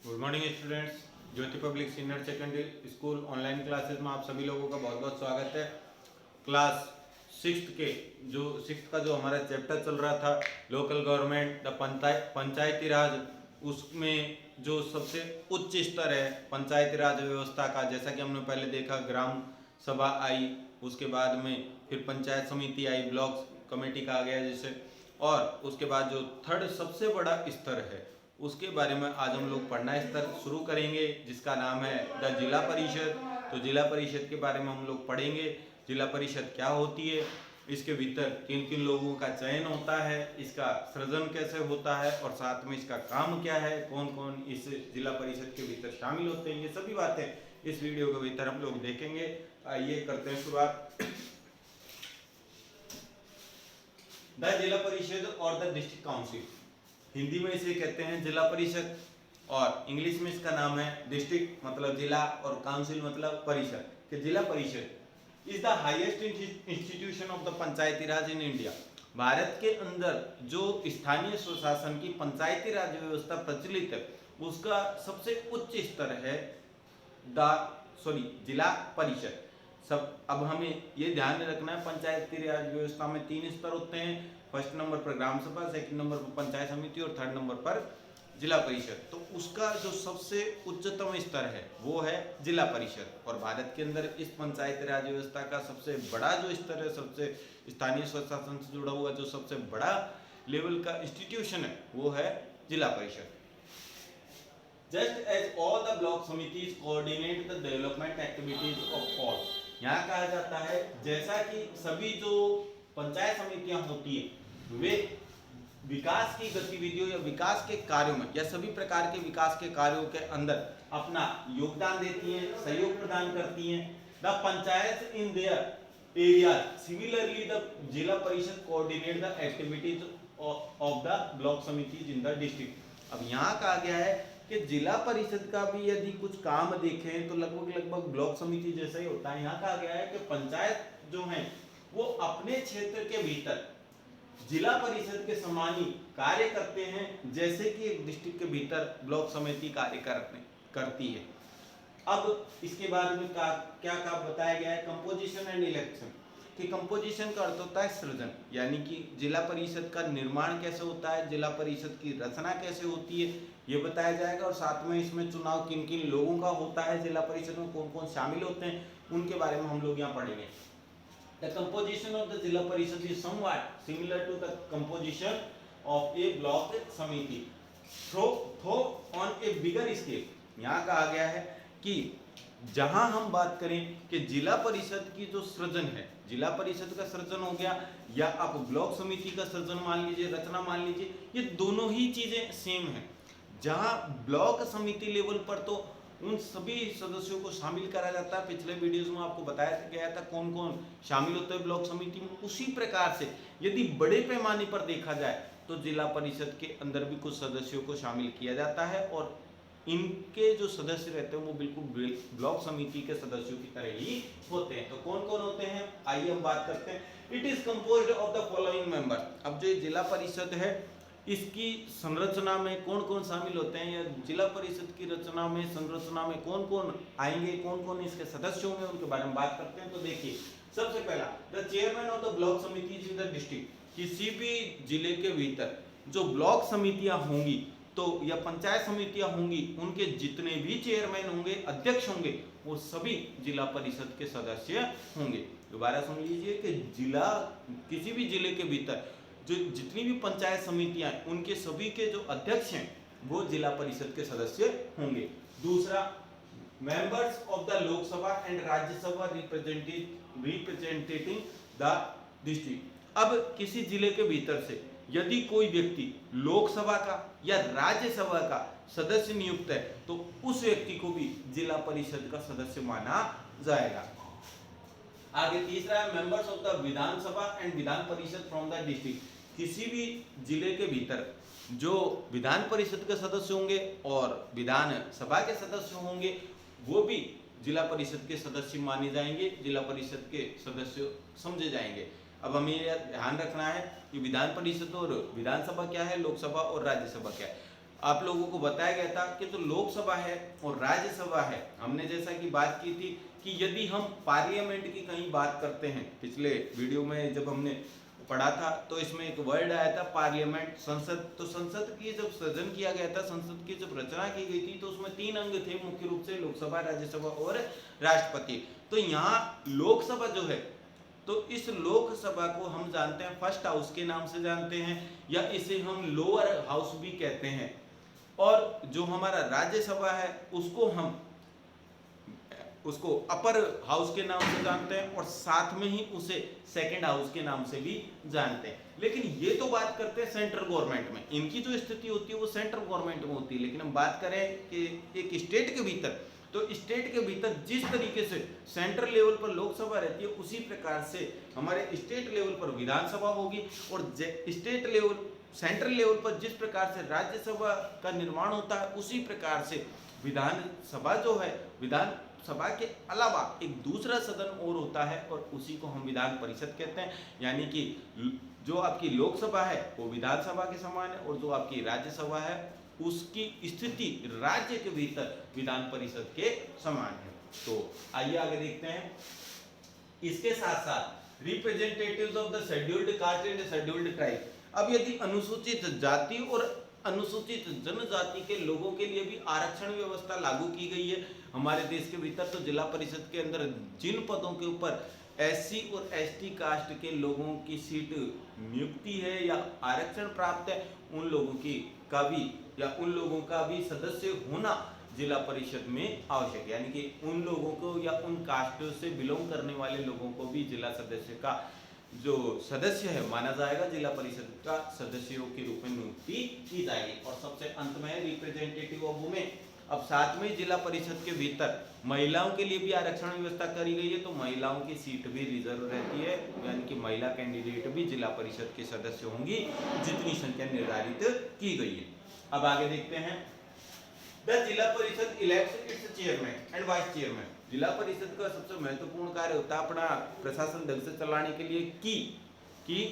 Good morning students. Jyoti public senior secondary school online classes में आप सभी लोगों का बहुत बहुत स्वागत है। क्लास सिक्स्थ का जो हमारा चैप्टर चल रहा था लोकल गवर्नमेंट द पंचायती राज, उसमें जो सबसे उच्च स्तर है पंचायती राज व्यवस्था का, जैसा कि हमने पहले देखा ग्राम सभा आई, उसके बाद में फिर पंचायत समिति आई, ब्लॉक कमेटी का आ गया जैसे, और उसके बाद जो थर्ड सबसे बड़ा स्तर है उसके बारे में आज हम लोग पढ़ना स्तर शुरू करेंगे, जिसका नाम है द जिला परिषद। तो जिला परिषद के बारे में हम लोग पढ़ेंगे, जिला परिषद क्या होती है, इसके भीतर किन किन लोगों का चयन होता है, इसका सृजन कैसे होता है, और साथ में इसका काम क्या है, कौन कौन इस जिला परिषद के भीतर शामिल होते हैं, ये सभी बातें इस वीडियो के भीतर हम लोग देखेंगे। आइए करते हैं शुरुआत। द जिला परिषद और द डिस्ट्रिक्ट काउंसिल, हिंदी में इसे कहते हैं जिला परिषद और इंग्लिश में इसका नाम है डिस्ट्रिक्ट मतलब जिला और काउंसिल मतलब परिषद। कि जिला परिषद is the highest institution of the Panchayati Raj in India. Bharat के अंदर जो स्थानीय स्वशासन की पंचायती राज व्यवस्था प्रचलित है उसका सबसे उच्च स्तर है जिला परिषद। सब अब हमें ये ध्यान रखना है, पंचायती राज व्यवस्था में 3 स्तर होते हैं। फर्स्ट नंबर पर ग्राम सभा, सेकंड नंबर पर पंचायत समिति और थर्ड नंबर पर जिला परिषद। तो उसका जो सबसे उच्चतम स्तर है वो है जिला परिषद। और भारत के अंदर इस पंचायती राज व्यवस्था का सबसे बड़ा जो स्तर है, सबसे स्थानीय स्वशासन से जुड़ा हुआ जो सबसे बड़ा लेवल का इंस्टीट्यूशन है वो है zila parishad. Just as all the block samitis coordinate the development activities of all, यहाँ कहा जाता है जैसा कि सभी जो पंचायत समितियां होती है वे विकास की गतिविधियों या विकास के कार्यों में या सभी प्रकार के विकास के कार्यों के अंदर अपना योगदान देती हैं, सहयोग प्रदान करती हैं। The panchayat in their area similarly the zila parishad coordinate the activities of the block samitis in the district. अब यहाँ कहा गया है कि जिला परिषद का भी यदि कुछ काम देखें तो लगभग ब्लॉक समिति जैसा ही होता है। यहाँ कहा गया है कि पंचायत जो है वो अपने क्षेत्र के भीतर जिला परिषद के समान ही कार्य करते हैं जैसे कि एक डिस्ट्रिक्ट के भीतर ब्लॉक समिति कार्य करती है। अब इसके बारे में क्या बताया गया है, कंपोजिशन एंड इलेक्शन। कि कंपोजिशन का अर्थ होता है सृजन, यानी कि जिला परिषद का निर्माण कैसे होता है, जिला परिषद की रचना कैसे होती है ये बताया जाएगा। और साथ में इसमें चुनाव किन किन लोगों का होता है, जिला परिषद में कौन कौन शामिल होते हैं उनके बारे में हम लोग यहाँ पढ़ेंगे। The composition of the Zilla Parishad is somewhat similar to the composition of a block committee, though on a bigger scale। यहाँ कहा गया है कि जहां हम बात करें कि जिला परिषद की जो सृजन है, जिला परिषद का सृजन हो गया या आप ब्लॉक समिति का सृजन मान लीजिए, रचना मान लीजिए, ये दोनों ही चीजें सेम है। जहां ब्लॉक समिति लेवल पर तो उन सभी सदस्यों को शामिल करा जाता है, पिछले वीडियोस में आपको बताया गया था कौन कौन शामिल होते हैं ब्लॉक समिति में। उसी प्रकार से यदि बड़े पैमाने पर देखा जाए तो जिला परिषद के अंदर भी कुछ सदस्यों को शामिल किया जाता है और इनके जो सदस्य रहते हैं वो बिल्कुल ब्लॉक समिति के सदस्यों की तरह ही होते हैं। तो कौन कौन होते हैं आइए हम बात करते हैं। It is composed of the following member. अब जो जिला परिषद है इसकी संरचना में कौन कौन शामिल होते हैं या जिला परिषद की रचना में संरचना में कौन कौन आएंगे, कौन कौन इसके सदस्य होंगे, उनके बारे में बात करते हैं। तो देखिए सबसे पहला the chairman of the block समिति इन द डिस्ट्रिक्ट। किसी भी जिले के भीतर जो ब्लॉक समितियां होंगी तो या पंचायत समितियां होंगी उनके जितने भी चेयरमैन होंगे, अध्यक्ष होंगे, वो सभी जिला परिषद के सदस्य होंगे। दोबारा सुन लीजिए कि किसी भी जिले के भीतर जो जितनी भी पंचायत समितियां हैं उनके सभी के जो अध्यक्ष हैं वो जिला परिषद के सदस्य होंगे। दूसरा members of the Lok Sabha and Rajya Sabha representing the district. अब किसी जिले के भीतर से यदि कोई व्यक्ति लोकसभा का या राज्यसभा का सदस्य नियुक्त है तो उस व्यक्ति को भी जिला परिषद का सदस्य माना जाएगा। आगे तीसरा है members of the Vidhan Sabha and Vidhan Parishad from the district. किसी भी जिले के भीतर जो विधान परिषद के सदस्य होंगे और विधान सभा के सदस्य होंगे वो भी जिला परिषद के सदस्य माने जाएंगे, जिला परिषद के सदस्य समझे जाएंगे। अब हमें यह ध्यान रखना है कि विधान परिषद और विधानसभा क्या है, लोकसभा और राज्यसभा क्या है। आप लोगों को बताया गया था कि जो लोकसभा है और राज्यसभा है, हमने जैसा कि बात की थी कि यदि हम पार्लियामेंट की कहीं बात करते हैं, पिछले वीडियो में जब हमने पढ़ा था तो इसमें एक वर्ड आया था पार्लियामेंट, संसद। तो संसद की जब सृजन किया गया था, संसद की जब रचना की गई थी, तो उसमें 3 अंग थे मुख्य रूप से, लोकसभा, राज्यसभा और राष्ट्रपति। तो यहाँ लोकसभा जो है, तो इस लोकसभा को हम जानते हैं फर्स्ट हाउस के नाम से जानते हैं, या इसे हम लोअर हाउस भी कहते हैं। और जो हमारा राज्यसभा है उसको अपर हाउस के नाम से जानते हैं, और साथ में ही उसे सेकंड हाउस के नाम से भी जानते हैं। लेकिन ये तो बात करते हैं सेंट्रल गवर्नमेंट में, इनकी जो स्थिति होती है वो सेंट्रल गवर्नमेंट में होती है। लेकिन हम बात करें कि एक स्टेट के भीतर, तो स्टेट के भीतर जिस तरीके से सेंट्रल लेवल पर लोकसभा रहती है, उसी प्रकार से हमारे स्टेट लेवल पर विधानसभा होगी, और स्टेट लेवल, सेंट्रल लेवल पर जिस प्रकार से राज्यसभा का निर्माण होता है, उसी प्रकार से विधानसभा जो है, विधानसभा के अलावा एक दूसरा सदन और होता है, और उसी को हम विधान परिषद कहते हैं। यानी कि जो आपकी लोकसभा है वो विधानसभा के समान है, और जो आपकी राज्यसभा है उसकी स्थिति राज्य के भीतर विधान परिषद के समान है। तो आइए आगे देखते हैं। इसके साथ साथ representatives of the scheduled caste and scheduled tribe, अब यदि अनुसूचित जाति और अनुसूचित जनजाति के लोगों के लिए भी आरक्षण व्यवस्था लागू की गई है हमारे देश के भीतर, तो जिला परिषद के अंदर जिन पदों के ऊपर एससी और एसटी कास्ट के लोगों की सीट नियुक्ति है या आरक्षण प्राप्त है, उन लोगों की का भी या उन लोगों का भी सदस्य होना जिला परिषद में आवश्यक है। यानी कि उन लोगों को या उन कास्ट से बिलोंग करने वाले लोगों को भी जिला सदस्य का जो सदस्य है माना जाएगा, जिला परिषद का सदस्यों के रूप में नियुक्ति की जाएगी। और सबसे अंत में रिप्रेजेंटेटिव ऑफ वुमेन, अब साथ में जिला परिषद के भीतर महिलाओं के लिए भी आरक्षण व्यवस्था करी गई है, तो महिलाओं की सीट भी रिजर्व रहती है, यानी कि महिला कैंडिडेट भी जिला परिषद के सदस्य होंगी, जितनी संख्या निर्धारित की गई है। अब आगे देखते हैं, द जिला परिषद elects it's chairman and vice chairman. जिला परिषद का सबसे महत्वपूर्ण कार्य होता है अपना प्रशासन ढंग से चलाने के लिए कि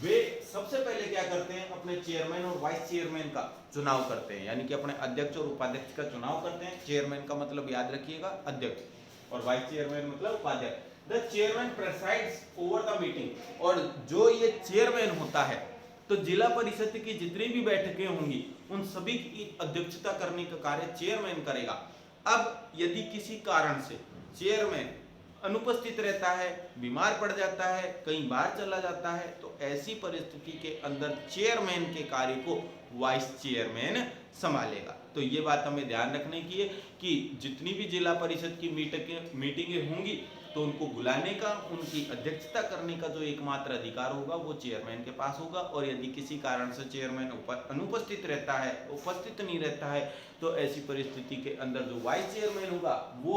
वे सबसे पहले क्या करते हैं, अपने चेयरमैन और वाइस चेयरमैन का चुनाव करते हैं। यानी कि अपने अध्यक्ष और उपाध्यक्ष का चुनाव करते हैं। चेयरमैन का मतलब याद रखिएगा अध्यक्ष, और वाइस चेयरमैन मतलब उपाध्यक्ष। The chairman presides over the meeting, और जो ये चेयरमैन होता है, तो जिला परिषद की जितनी भी बैठकें होंगी उन सभी की अध्यक्षता करने का कार्य चेयरमैन करेगा। अब यदि किसी कारण से चेयरमैन अनुपस्थित रहता है, बीमार पड़ जाता है, कहीं बाहर चला जाता है, तो ऐसी परिस्थिति के अंदर चेयरमैन के कार्य को वाइस चेयरमैन संभालेगा। तो ये बात हमें ध्यान रखने की है कि जितनी भी जिला परिषद की मीटिंगें होंगी, तो उनको बुलाने का, उनकी अध्यक्षता करने का जो एकमात्र अधिकार होगा वो चेयरमैन के पास होगा। और यदि किसी कारण से चेयरमैन अनुपस्थित रहता है, उपस्थित नहीं रहता है, तो ऐसी परिस्थिति के अंदर जो वाइस चेयरमैन होगा वो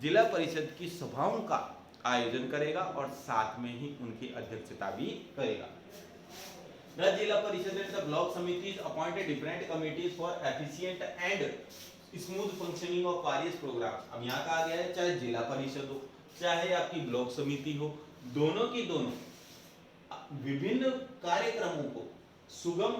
जिला परिषद की सभाओं का आयोजन करेगा और साथ में ही उनकी अध्यक्षता भी करेगा। The जिला परिषद and the block committees appointed different committees for efficient and smooth functioning of various programs। अब यहाँ कहा गया है चाहे जिला परिषद हो चाहे आपकी ब्लॉक समिति हो, दोनों की दोनों विभिन्न कार्यक्रमों को सुगम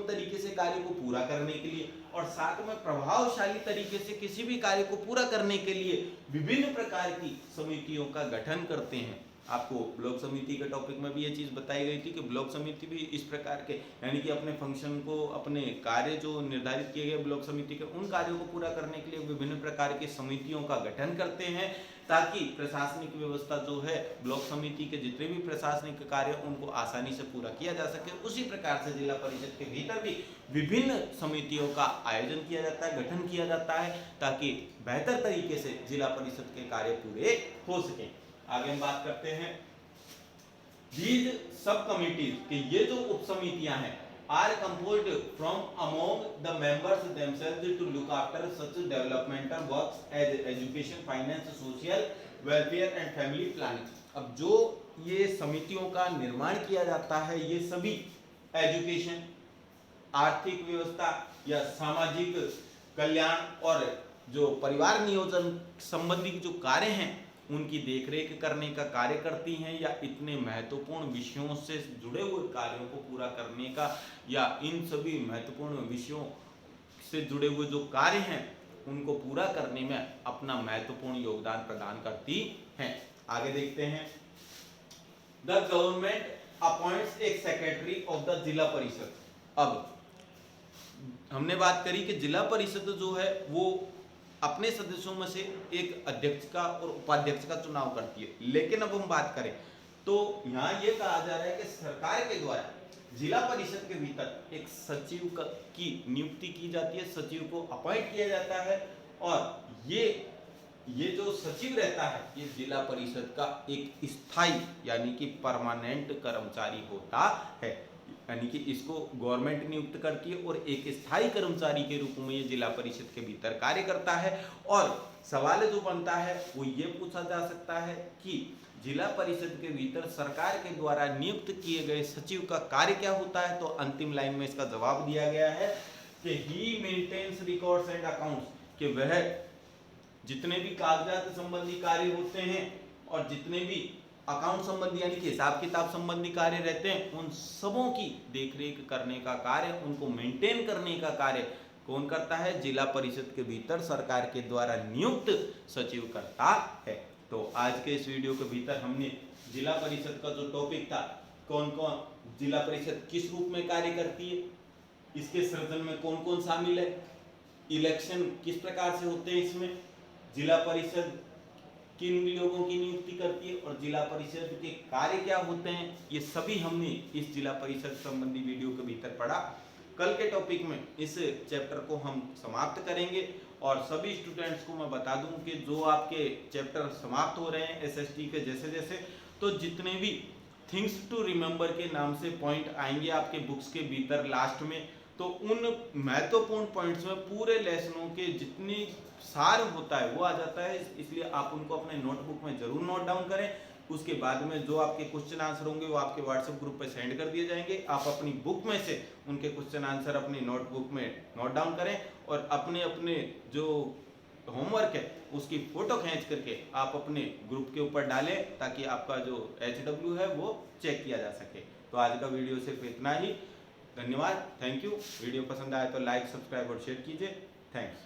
तरीके से कार्य को पूरा करने के लिए और साथ में प्रभावशाली तरीके से किसी भी कार्य को पूरा करने के लिए विभिन्न प्रकार की समितियों का गठन करते हैं। आपको ब्लॉक समिति के टॉपिक में भी ये चीज़ बताई गई थी कि ब्लॉक समिति भी इस प्रकार के, यानी कि अपने फंक्शन को, अपने कार्य जो निर्धारित किए गए ब्लॉक समिति के, उन कार्यों को पूरा करने के लिए विभिन्न प्रकार की समितियों का गठन करते हैं, ताकि प्रशासनिक व्यवस्था जो है, ब्लॉक समिति के जितने भी प्रशासनिक कार्य उनको आसानी से पूरा किया जा सके। उसी प्रकार से जिला परिषद के भीतर भी विभिन्न समितियों का आयोजन किया जाता है, गठन किया जाता है, ताकि बेहतर तरीके से जिला परिषद के कार्य पूरे हो सके। आगे हम बात करते हैं दीज सब कमिटीज कि ये जो उप समितियां हैं are composed from among the members themselves to look after such developmental works as education, finance, social welfare and family planning. अब जो ये समितियों का निर्माण किया जाता है, ये सभी एजुकेशन, आर्थिक व्यवस्था या सामाजिक कल्याण और जो परिवार नियोजन संबंधी जो कार्य हैं उनकी देखरेख करने का कार्य करती हैं, या इतने महत्वपूर्ण विषयों से जुड़े हुए कार्यों को पूरा करने का, या इन सभी महत्वपूर्ण विषयों से जुड़े हुए जो कार्य हैं उनको पूरा करने में अपना महत्वपूर्ण योगदान प्रदान करती हैं। आगे देखते हैं। द गवर्नमेंट अपॉइंट्स एक सेक्रेटरी ऑफ द जिला परिषद। अब हमने बात करी कि जिला परिषद जो है वो अपने सदस्यों में से एक अध्यक्ष का और उपाध्यक्ष का चुनाव करती है, लेकिन अब हम बात करें तो यहाँ ये कहा जा रहा है कि सरकार के द्वारा जिला परिषद के भीतर एक सचिव की नियुक्ति की जाती है, सचिव को अपॉइंट किया जाता है, और ये जो सचिव रहता है ये जिला परिषद का एक स्थायी यानी कि परमानेंट कर्मचारी होता है, यानी कि इसको गवर्नमेंट नियुक्त करती है और एक स्थायी कर्मचारी के रूप में ये जिला परिषद के भीतर कार्य करता है। और सवाल जो बनता है वो ये पूछा जा सकता है कि जिला परिषद के भीतर सरकार के द्वारा नियुक्त किए गए सचिव का कार्य क्या होता है, तो अंतिम लाइन में इसका जवाब दिया गया है कि he maintains records and accounts, कि वह जितने भी कागजात संबंधी कार्य होते हैं और जितने भी अकाउंट संबंधी यानी कि हिसाब किताब संबंधी कार्य रहते हैं उन सबों की देखरेख करने का कार्य, उनको मेंटेन करने का कार्य कौन करता है, जिला परिषद के भीतर सरकार के द्वारा नियुक्त सचिव करता है। तो आज के इस वीडियो के भीतर हमने जिला परिषद का जो टॉपिक था, कौन कौन जिला परिषद किस रूप में कार्य करती है, इसके सृजन में कौन कौन शामिल है, इलेक्शन किस प्रकार से होते हैं, इसमें जिला परिषद किन लोगों की नियुक्ति करती है और जिला परिषद के कार्य क्या होते हैं, ये सभी हमने इस जिला परिषद संबंधी वीडियो के भीतर पढ़ा। कल के टॉपिक में इस चैप्टर को हम समाप्त करेंगे और सभी स्टूडेंट्स को मैं बता दूं कि जो आपके चैप्टर समाप्त हो रहे हैं एसएसटी के जैसे जैसे, तो जितने भी थिंग्स टू रिमेंबर के नाम से पॉइंट आएंगे आपके बुक्स के भीतर लास्ट में, तो उन महत्वपूर्ण पॉइंट्स में पूरे लेसनों के जितनी सार होता है वो आ जाता है, इसलिए आप उनको अपने नोटबुक में जरूर नोट डाउन करें। उसके बाद में जो आपके क्वेश्चन आंसर होंगे वो आपके व्हाट्सएप ग्रुप पे सेंड कर दिए जाएंगे। आप अपनी बुक में से उनके क्वेश्चन आंसर अपनी नोटबुक में नोट डाउन करें और अपने अपने जो होमवर्क है उसकी फोटो खींच करके आप अपने ग्रुप के ऊपर डालें ताकि आपका जो HW है वो चेक किया जा सके। तो आज का वीडियो सिर्फ इतना ही। धन्यवाद, थैंक यू। वीडियो पसंद आए तो लाइक, सब्सक्राइब और शेयर कीजिए। थैंक्स।